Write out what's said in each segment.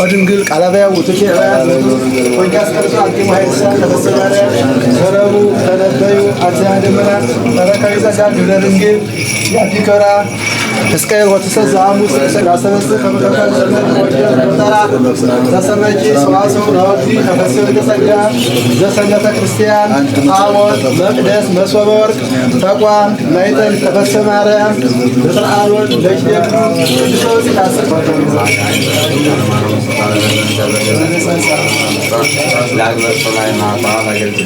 ኦድንግል ቃላባያ ውትኬራ ወንካስ ከርሱ አልቲማ ሀይሳ ተፈሰማረ ሰረቡ ተነበዩ አዚያ ደመና ተረካይ ዘጋ ድረንግል ያዲከራ እስከ ወተሰዛ አሙስ ሰጋሰበስ ከመከራ ዘመን ወጀር ተራ ተሰመጂ ሰዋሶ ናውዲ ተፈሰለ ተሰጋ ዘሰነተ ክርስቲያን አወት መቅደስ መስዋዕተ ወርቅ ተቋም ማይተን ተፈሰመ ማርያም በተአሎን ለጅደቱ ቅዱስ ታስፈተ ላግበር ሶላይና ባላገልት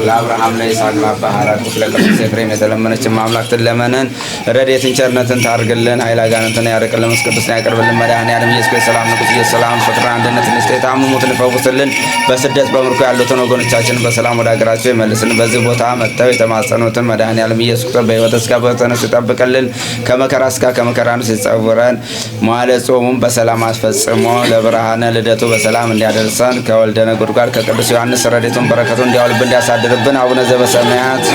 ለአብርሃም ለይስሐቅ ለአብርሃም ለቅዱስ ኤፍሬም የተለመነች አምላክ ትለመነን ረድኤትን ቸርነትን ታርግልን ኃይለ አጋንንትን ያርቅልን መንፈስ ቅዱስን ያቀርብልን መድኃኔዓለም ኢየሱስ ክርስቶስ ሰላም ንጉሥ ኢየሱስ ሰላም ፍቅር አንድነትን ይስጥ የታመሙትን ይፈውስልን በስደት በምርኮ ያሉትን ወገኖቻችንን በሰላም ወደ ሀገራቸው ይመልስልን በዚህ ቦታ መጥተው የተማጸኑትን መድኃኔዓለም ኢየሱስ ክርስቶስ በሕይወተ ሥጋ በነፍስ ይጠብቅልን ከመከራ ሥጋ ከመከራ ነፍስ ይሰውረን መዋዕለ ጾሙን በሰላም አስፈጽሞ ለብርሃነ ልደቱ በሰላም እንዲያደርሰን ከወልደ ነጎድጓድ ከቅዱስ ዮሐንስ ረድኤቱን በረከቱን እንዲያውልብን እንዲያሳድርብን አቡነ ዘበሰማያት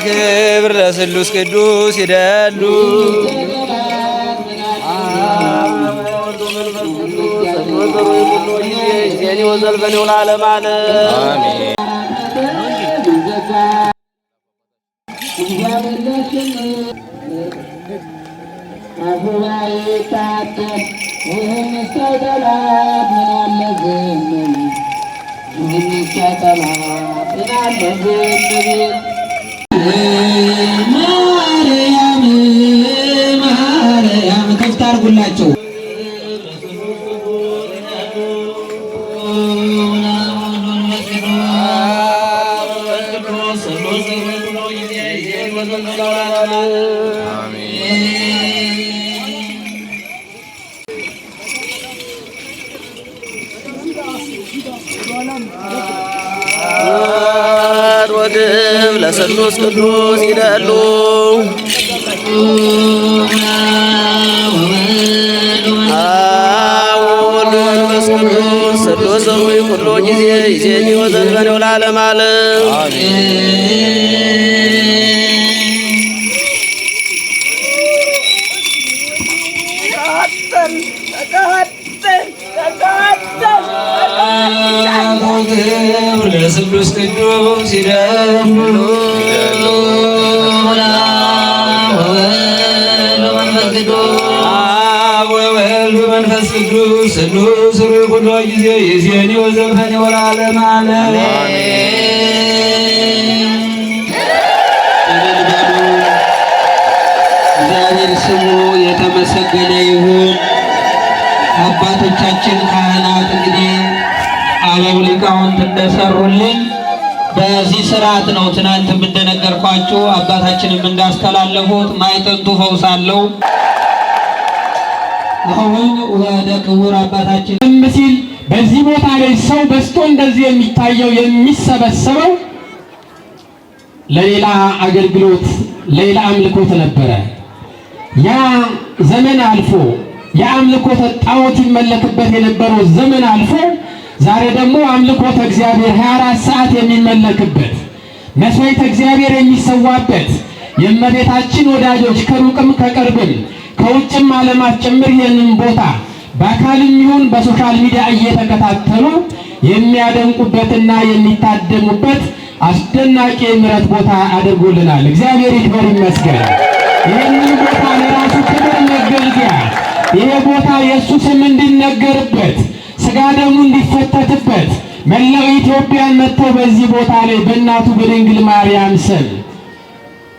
ክብር ለስሉስ ቅዱስ ይደሉ ዜኒ ወዘልፈኔው ለዓለም አለ አሜን። ማርያም ተፍታርጉላቸው ወድብ ለስሉስ ቅዱስ ይደሉ ወወልድ ወመንፈስ ቅዱስ ስሉስ ሆይ ሁሉ ጊዜ ይእዜኒ ወዘልፈኔው ለዓለመ ዓለም አሜን። ለስሉስ ቅዱስ ይደሉ ወወልድ መንፈስ ቅዱስ ስሉስ ሁሉ ጊዜ የዚህን ወዘልፈን ወለዓለመ ዓለም እግዚአብሔር ስሙ የተመሰገነ ይሁን። አባቶቻችን ካህናት እንግዲህ አበው ሊቃውንት እንደሰሩልን በዚህ ስርዓት ነው። ትናንትም እንደነገርኳችሁ አባታችንም እንዳስተላለፉት ማዕጠንቱ ፈውስ አለው። አሁን ወደ ክቡር አባታችን ሲል በዚህ ቦታ ላይ ሰው በዝቶ እንደዚህ የሚታየው የሚሰበሰበው ለሌላ አገልግሎት ለሌላ አምልኮት ነበረ። ያ ዘመን አልፎ የአምልኮተ ጣዖት ይመለክበት የነበረው ዘመን አልፎ ዛሬ ደግሞ አምልኮተ እግዚአብሔር 24 ሰዓት የሚመለክበት መስዋዕተ እግዚአብሔር የሚሰዋበት የእመቤታችን ወዳጆች ከሩቅም ከቅርብም ከውጭም ዓለማት ጭምር ይህንን ቦታ በአካልም ይሁን በሶሻል ሚዲያ እየተከታተሉ የሚያደንቁበትና የሚታደሙበት አስደናቂ የምሕረት ቦታ አድርጎልናል። እግዚአብሔር ይክበር ይመስገን። ይህንን ቦታ ለራሱ ክብር መገልገያ ይሄ ቦታ የእሱ ስም እንዲነገርበት ሥጋ ደሙ እንዲፈተትበት መላው ኢትዮጵያን መጥተው በዚህ ቦታ ላይ በእናቱ በድንግል ማርያም ስም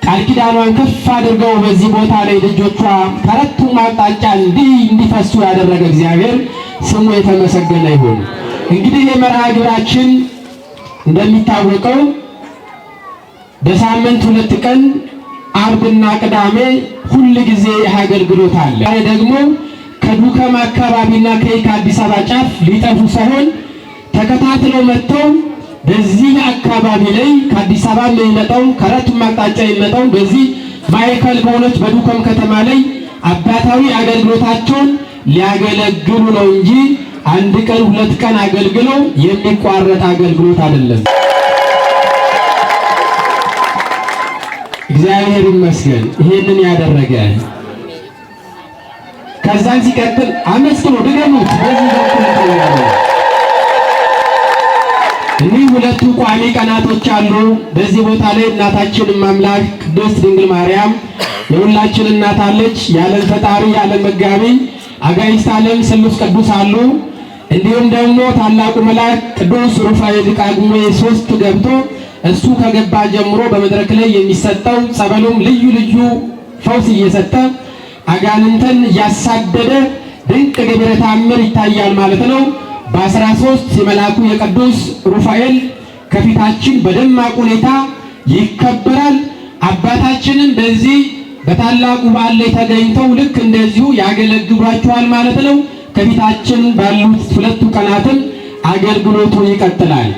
ቃል ኪዳኗን ከፍ አድርገው በዚህ ቦታ ላይ ልጆቿ ከአራቱም አቅጣጫ እንዲፈሱ ያደረገ እግዚአብሔር ስሙ የተመሰገነ ይሁን። እንግዲህ የመርሃ ግብራችን እንደሚታወቀው በሳምንት 2 ቀን አርብና ቅዳሜ ሁል ጊዜ አገልግሎት አለ። ደግሞ ከዱከም አካባቢና ከአዲስ አበባ ጫፍ ሊጠፉ ሳይሆን ተከታትለው መጥተው በዚህ አካባቢ ላይ ከአዲስ አበባ የሚመጣው ከአራቱም አቅጣጫ የሚመጣው በዚህ ማዕከል በሆነች በዱከም ከተማ ላይ አባታዊ አገልግሎታቸውን ሊያገለግሉ ነው እንጂ 1 ቀን 2 ቀን አገልግለው የሚቋረጥ አገልግሎት አይደለም። እግዚአብሔር ይመስገን ይሄንን ያደረገ። ከዛን ሲቀጥል አመስግኑ ድገሙት። በዚህ በኩል ተያያለ እኒህ 2 ቋሚ ቀናቶች አሉ። በዚህ ቦታ ላይ እናታችን አምላክ ቅድስት ድንግል ማርያም የሁላችን እናት አለች። የዓለም ፈጣሪ የዓለም መጋቢ አጋዕዝተ ዓለም ስሉስ ቅዱስ አሉ። እንዲሁም ደግሞ ታላቁ መልአክ ቅዱስ ሩፋኤል ቃጉሜ 3 ገብቶ እሱ ከገባ ጀምሮ በመድረክ ላይ የሚሰጠው ጸበሉም ልዩ ልዩ ፈውስ እየሰጠ አጋንንትን ያሳደደ ድንቅ ገቢረ ተአምር ይታያል ማለት ነው። በ13 የመልአኩ የቅዱስ ሩፋኤል ከፊታችን በደማቅ ሁኔታ ይከበራል። አባታችንን በዚህ በታላቁ በዓል ላይ ተገኝተው ልክ እንደዚሁ ያገለግሏቸዋል ማለት ነው። ከፊታችን ባሉት 2 ቀናትም አገልግሎቱ ይቀጥላል።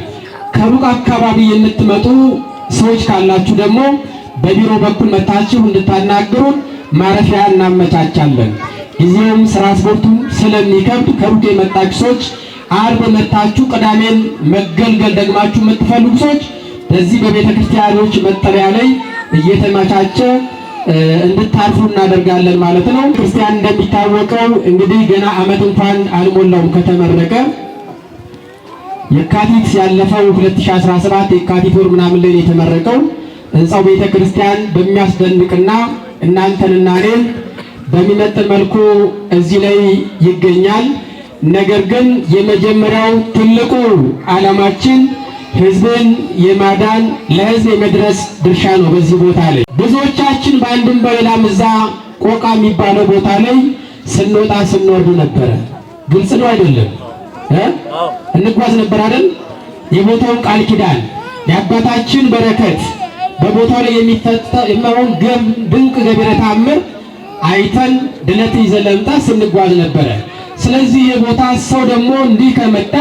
ከሩቅ አካባቢ የምትመጡ ሰዎች ካላችሁ ደግሞ በቢሮ በኩል መታችሁ እንድታናግሩን ማረፊያ እናመቻቻለን። ጊዜውም ትራንስፖርቱ ስለሚከብድ ከሩቅ የመጣችሁ ሰዎች አርብ መታችሁ ቅዳሜን መገልገል ደግማችሁ የምትፈልጉ ሰዎች በዚህ በቤተ ክርስቲያኖች መጠለያ ላይ እየተመቻቸ እንድታርፉ እናደርጋለን ማለት ነው። ክርስቲያን እንደሚታወቀው እንግዲህ ገና ዓመት እንኳን አልሞላውም ከተመረቀ። የካቲት ያለፈው 2017 የካቲት ወር ምናምን ላይ የተመረቀው ህንጻው ቤተ ክርስቲያን በሚያስደንቅና እናንተንና እኔን በሚመጥን መልኩ እዚህ ላይ ይገኛል። ነገር ግን የመጀመሪያው ትልቁ ዓላማችን ህዝብን የማዳን ለህዝብ የመድረስ ድርሻ ነው። በዚህ ቦታ ላይ ብዙዎቻችን በአንድም በሌላም እዛ ቆቃ የሚባለው ቦታ ላይ ስንወጣ ስንወርድ ነበረ። ግልጽ ነው አይደለም? እንጓዝ ነበር አይደል? የቦታውን ቃል ኪዳን የአባታችን በረከት በቦታው ላይ የሚፈጸመውን ድንቅ ገቢረ ተአምር አይተን ድነት ይዘን ለመምጣት ስንጓዝ ነበረ። ስለዚህ የቦታ ሰው ደግሞ እንዲህ ከመጣ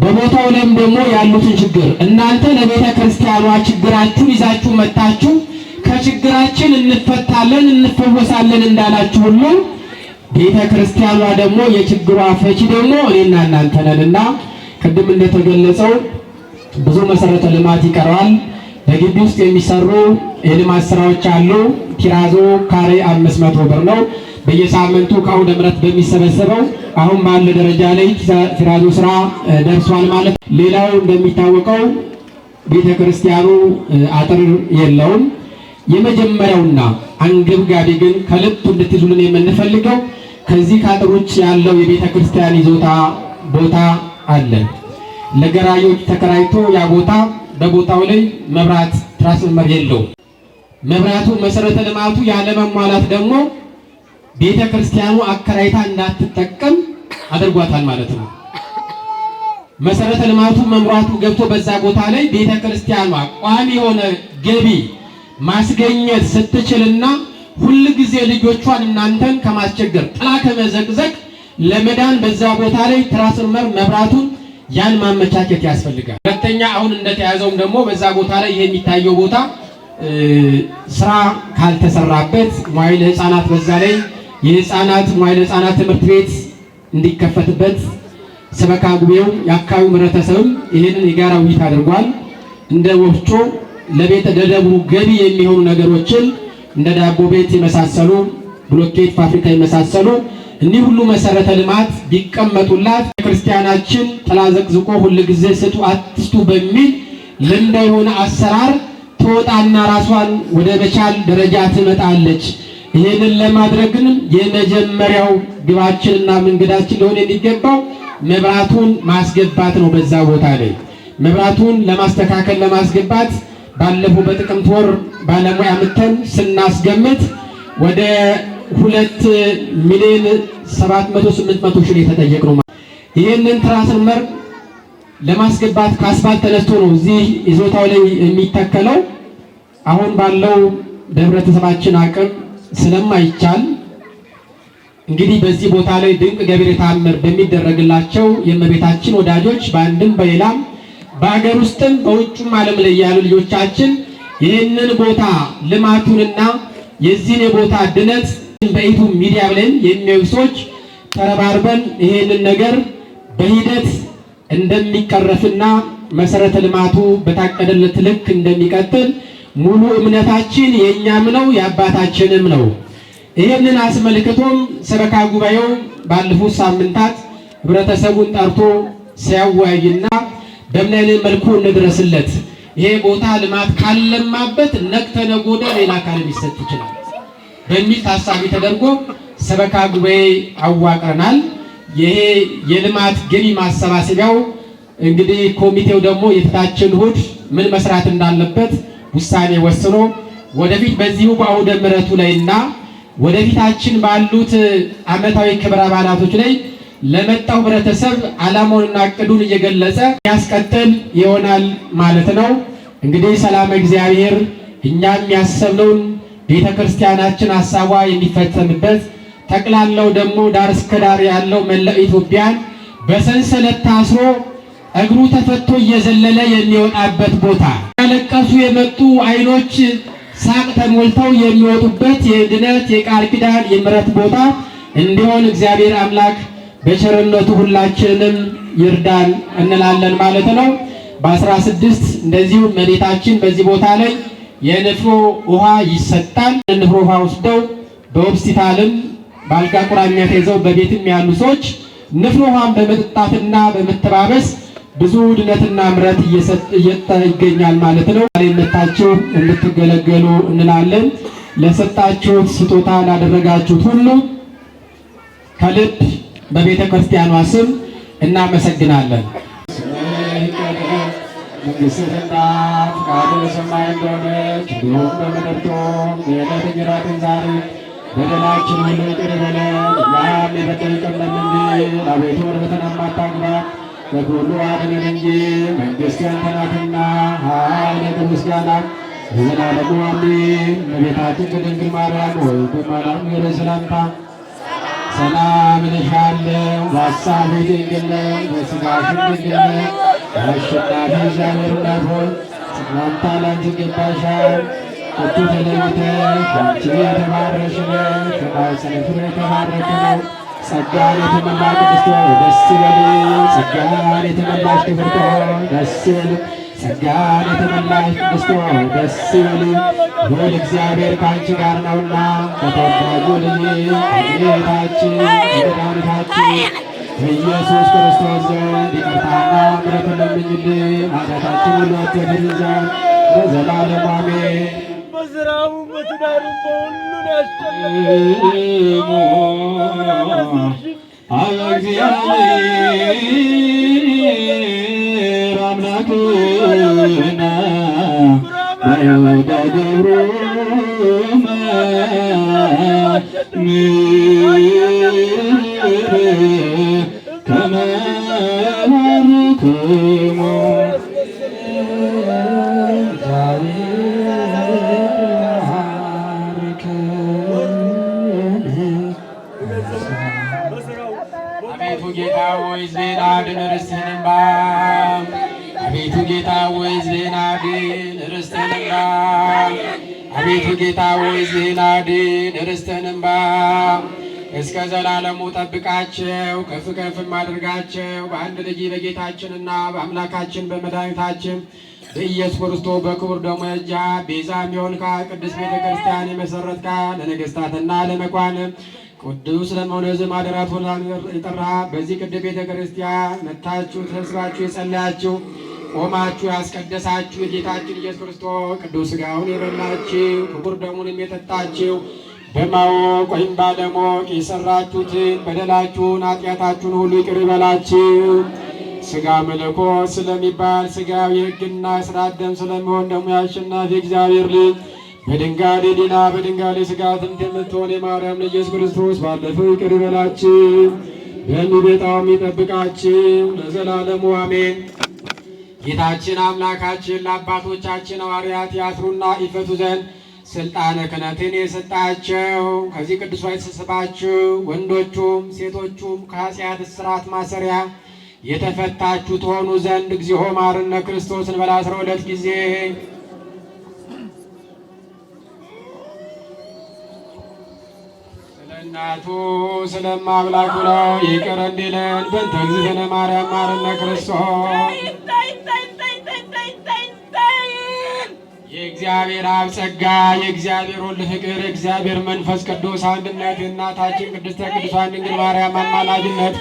በቦታው ላይም ደግሞ ያሉትን ችግር እናንተ ለቤተ ክርስቲያኗ ችግራችሁን ይዛችሁ መጣችሁ ከችግራችን እንፈታለን እንፈወሳለን እንዳላችሁ ሁሉ ቤተ ክርስቲያኗ ደግሞ የችግሯ ፈቺ ደግሞ እኔና እናንተ ነንና ቅድም እንደተገለጸው ብዙ መሰረተ ልማት ይቀራል። በግቢ ውስጥ የሚሰሩ የልማት ስራዎች አሉ። ኪራዞ ካሬ 500 ብር ነው። በየሳምንቱ ከአውደ ምሕረት በሚሰበሰበው አሁን ባለ ደረጃ ላይ ሲራዙ ስራ ደርሷል ማለት። ሌላው እንደሚታወቀው ቤተክርስቲያኑ አጥር የለውም። የመጀመሪያውና አንገብጋቢ ግን ከልብ እንድትይዙልን የምንፈልገው ከዚህ ከአጥር ውጭ ያለው የቤተክርስቲያን ይዞታ ቦታ አለ። ለገራዮች ተከራይቶ ያ ቦታ በቦታው ላይ መብራት ትራንስፎርመር የለውም። መብራቱ መሰረተ ልማቱ ያለመሟላት ደግሞ ቤተክርስቲያኑ አከራይታ እንዳትጠቀም አድርጓታል ማለት ነው። መሰረተ ልማቱ መምራቱ ገብቶ በዛ ቦታ ላይ ቤተክርስቲያኗ ቋሚ የሆነ ገቢ ማስገኘት ስትችልና ሁሉ ጊዜ ልጆቿን እናንተን ከማስቸገር ጥላ ከመዘቅዘቅ ለመዳን በዛ ቦታ ላይ ትራንስፎርመር መብራቱን ያን ማመቻቸት ያስፈልጋል። ሁለተኛ አሁን እንደተያዘውም ደግሞ በዛ ቦታ ላይ ይሄ የሚታየው ቦታ ስራ ካልተሰራበት መዋዕለ ሕፃናት በዛ ላይ የሕፃናት መዋዕለ ሕፃናት ትምህርት ቤት እንዲከፈትበት ሰበካ ጉባኤው የአካባቢው ህብረተሰብም ይሄንን የጋራ ውይይት አድርጓል። እንደ ወፍጮ ለቤተ ደደቡ ገቢ የሚሆኑ ነገሮችን እንደ ዳቦ ቤት የመሳሰሉ ብሎኬት ፋብሪካ የመሳሰሉ እኒህ ሁሉ መሰረተ ልማት ቢቀመጡላት ክርስቲያናችን ጥላ ዘቅዝቆ ሁሉ ጊዜ ስጡ አትስጡ በሚል ልምድ የሆነ አሰራር ተወጣና ራሷን ወደ መቻል ደረጃ ትመጣለች። ይሄንን ለማድረግን የመጀመሪያው ግባችንና መንገዳችን ሊሆን የሚገባው መብራቱን ማስገባት ነው። በዛ ቦታ ላይ መብራቱን ለማስተካከል ለማስገባት ባለፈው በጥቅምት ወር ባለሙያ አምጥተን ስናስገምት ወደ 2 ሚሊዮን 700-800 ሺህ የተጠየቅነው። ይሄንን ትራንስፎርመር ለማስገባት ከአስፋልት ተነስቶ ነው እዚህ ይዞታው ላይ የሚተከለው። አሁን ባለው በህብረተሰባችን አቅም ስለማይቻል እንግዲህ በዚህ ቦታ ላይ ድንቅ ገቢረ ተአምር በሚደረግላቸው የእመቤታችን ወዳጆች በአንድም በሌላም በአገር ውስጥም በውጭም ዓለም ላይ ያሉ ልጆቻችን ይህንን ቦታ ልማቱንና የዚህን የቦታ ድነት በዩቲዩብ ሚዲያ ላይ የሚያዩ ሰዎች ተረባርበን ይህንን ነገር በሂደት እንደሚቀረፍና መሰረተ ልማቱ በታቀደለት ልክ እንደሚቀጥል ሙሉ እምነታችን የኛም ነው የአባታችንም ነው። ይህንን አስመልክቶም ሰበካ ጉባኤው ባለፉት ሳምንታት ህብረተሰቡን ጠርቶ ሲያወያይና በምን አይነት መልኩ እንድረስለት ይሄ ቦታ ልማት ካለማበት ነቅተ ነጎደ ሌላ አካል ሊሰጥ ይችላል በሚል ታሳቢ ተደርጎ ሰበካ ጉባኤ አዋቅረናል። ይሄ የልማት ገቢ ማሰባሰቢያው እንግዲህ ኮሚቴው ደግሞ የፊታችን እሑድ ምን መስራት እንዳለበት ውሳኔ ወስኖ ወደፊት በዚሁ በአውደ ምሕረቱ ላይና ወደፊታችን ባሉት ዓመታዊ ክብረ በዓላቶች ላይ ለመጣው ህብረተሰብ ዓላማውንና ዕቅዱን እየገለጸ ያስቀጥል ይሆናል ማለት ነው። እንግዲህ ሰላም እግዚአብሔር እኛም ያሰብነውን ቤተክርስቲያናችን ሐሳቧ የሚፈጸምበት ጠቅላላው ደግሞ ዳር እስከ ዳር ያለው መላው ኢትዮጵያን በሰንሰለት ታስሮ እግሩ ተፈቶ እየዘለለ የሚወጣበት ቦታ ያለቀሱ የመጡ አይኖች ሳቅ ተሞልተው የሚወጡበት የድነት የቃል ኪዳን የምሕረት ቦታ እንዲሆን እግዚአብሔር አምላክ በቸርነቱ ሁላችንም ይርዳን እንላለን ማለት ነው። በ16 እንደዚሁ መሬታችን በዚህ ቦታ ላይ የንፍሮ ውሃ ይሰጣል። ንፍሮ ውሃ ወስደው በሆስፒታልም በአልጋ ቁራኛ ተይዘው በቤትም ያሉ ሰዎች ንፍሮ ውሃን በመጠጣትና በመተባበስ ብዙ ድነትና ምሕረት እየሰጠ ይገኛል ማለት ነው። መታችሁ እንድትገለገሉ እንላለን። ለሰጣችሁት ስጦታ ላደረጋችሁት ሁሉ ከልብ በቤተ ክርስቲያኗ ስም እናመሰግናለን። መንግሥትህ ትምጣ፣ ፈቃድህ በሰማይ እንደሆነች እንዲሁም በምድር ትሁን። የዕለት እንጀራችንን ዛሬ በደላችን ሁሉ ይቅር በለን እኛም የበደሉንን እንደምንል፣ አቤቱ ወደ ፈተና አታግባን ከሁሉ አድነን እንጂ መንግሥት ያንተ ናትና ኃይል፣ ምስጋና ለዘላለሙ አሜን። እመቤታችን ከድንግል ማርያም ሆይ በመልአኩ ገብርኤል ሰላምታ ሰላም እልሻለሁ፣ በሐሳብሽ ድንግል ነሽ፣ በሥጋሽም ድንግል ነሽ። አሸናፊ እግዚአብሔር እናት ሆይ ሰላምታ ላንቺ ይገባሻል። ከቶ ተለይተሽ አንቺ የተባረክሽ ነሽ፣ ከማኅፀንሽ ፍሬ የተባረከ ነው። ጸጋን የተመላሽ ቅድስት ሆይ ደስ ይበልሽ፣ ጸጋን የተመላሽ ክብርት ሆይ ደስ ይበልሽ። ጸጋን የተመላሽ ቅድስት ሆይ ደስ ይበልሽ፣ ልዑል እግዚአብሔር ከአንቺ ጋር ነውና ከተወዳጁ ልጅሽ ከጌታችን ከመድኃኒታችን በኢየሱስ ክርስቶስ ዘንድ ይቅርታና ምሕረትን ለምኝልን ኃጢአታችንን ሁሉ ያስተሰርይ ዘንድ ለዘላለሙ አሜን። በስራውም በትዳሩም በሁሉን ያሸነፈ አብ እግዚአብሔር አምላክነ ወደግብሩ ከመ ባርክሙ አቤቱ ጌታ ሆይ ሕዝብህን አድን ርስትህን እንባ። አቤቱ ጌታ ሆይ ሕዝብህን አድን ርስትህን እንባ። አቤቱ ጌታ ሆይ ሕዝብህን አድን ርስትህን እንባ። እስከ ዘላለሙ ጠብቃቸው፣ ከፍ ከፍም አድርጋቸው በአንድ ልጅ በጌታችንና በአምላካችን በመድኃኒታችን በኢየሱስ ክርስቶስ በክቡር ደሙ እጃ ቤዛ የሚሆንካ ቅዱስ ቤተ ክርስቲያን የመሰረትካ ለነገሥታትና ለመኳንንት ቅዱስ ለመሆነ ሕዝብ ማደራት ሆና የጠራ በዚህ ቅዱስ ቤተ ክርስቲያን መጥታችሁ ተሰብስባችሁ የጸለያችሁ ቆማችሁ ያስቀደሳችሁ የጌታችን ኢየሱስ ክርስቶስ ቅዱስ ሥጋውን የበላችሁ ክቡር ደሙንም የጠጣችሁ በማወቅ ወይም ባለማወቅ የሰራችሁትን በደላችሁን ኃጢአታችሁን ሁሉ ይቅር ይበላችሁ። ሥጋ መለኮት ስለሚባል ሥጋው የሕግና የሥርዓት ደም ስለሚሆን ደግሞ የአሸናፊ እግዚአብሔር ልጅ በድንጋሌ ሊና በድንጋሌ ሥጋ ጥንት የምትሆን የማርያም ልጅ ኢየሱስ ክርስቶስ ባለፈው ይቅር ይበላችሁ፣ በሚመጣውም ይጠብቃችሁ ለዘላለሙ አሜን። ጌታችን አምላካችን ለአባቶቻችን ሐዋርያት ያስሩና ይፈቱ ዘንድ ስልጣነ ክህነትን የሰጣቸው ከዚህ ቅዱስ የተሰበሰባችሁ ወንዶቹም ሴቶቹም ከኃጢአት እስራት ማሰሪያ የተፈታችሁ ትሆኑ ዘንድ እግዚኦ መሐረነ ክርስቶስ እንበል 12 ጊዜ። ስለ እናቱ ስለማምላኩ ነው ይቅር እንዲለን በእንተ እግዝእትነ ማርያም መሐረነ ክርስቶስ። የእግዚአብሔር አብ ጸጋ የእግዚአብሔር ወልድ ፍቅር የእግዚአብሔር መንፈስ ቅዱስ አንድነት የእናታችን ቅድስተ ቅዱሳን ድንግል ማርያም አማላጅነት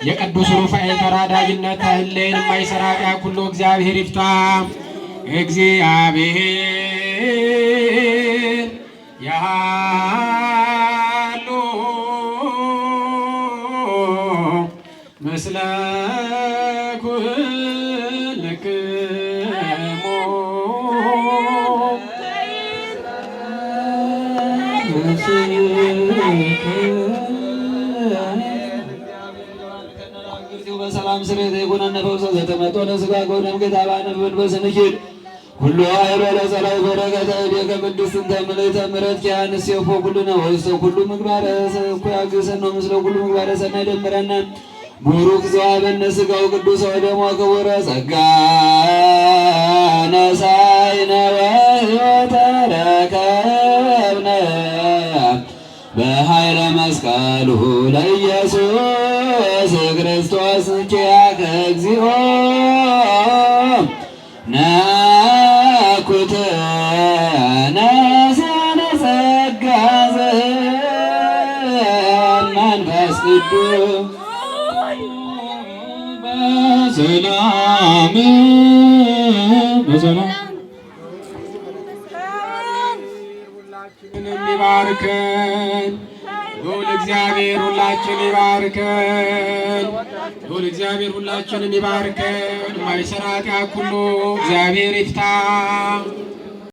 የቅዱስ ሩፋኤል ተራዳጅነት አይለየን። የማይሰራ ኃጢአት ሁሉ እግዚአብሔር ይፍታ። እግዚአብሔር ያሉ ምስለ ኩልክሙ በሰላም ስሬት የጎነነ ፈውሰ ዘተመጦ ለሥጋ ጎነም ጌታ ባነብን በስንኪድ ሁሉ አይሮ ለጸላይ በረከተ እዴከ ቅድስት እንተ ምልዕተ ምሕረት ኪያንስ የፎ ኩልነ ወይሰ ኩሉ ምግባረ እኮ ያግሰን ነው ምስለ ኩሉ ምግባረ ሰናይ ደምረነ ቡሩክ ዘዋበነ ሥጋው ቅዱስ ወደሙ ክቡረ ጸጋ ነሳይነ ወሕይወተ ረከብነ በኃይለ መስቀሉ ለኢየሱስ ክርስቶስ ኪያከ እግዚኦ ናኩተ ነሳነ ጸጋ ዘመንፈስ ቅዱስ በሰላም ሁላችንን ይባርከን። ልዑል እግዚአብሔር ሁላችን ይባርከን። ልዑል እግዚአብሔር ሁላችንን ይባርከን። የማይሰራ ኃጢአት ሁሉ እግዚአብሔር ይፍታ።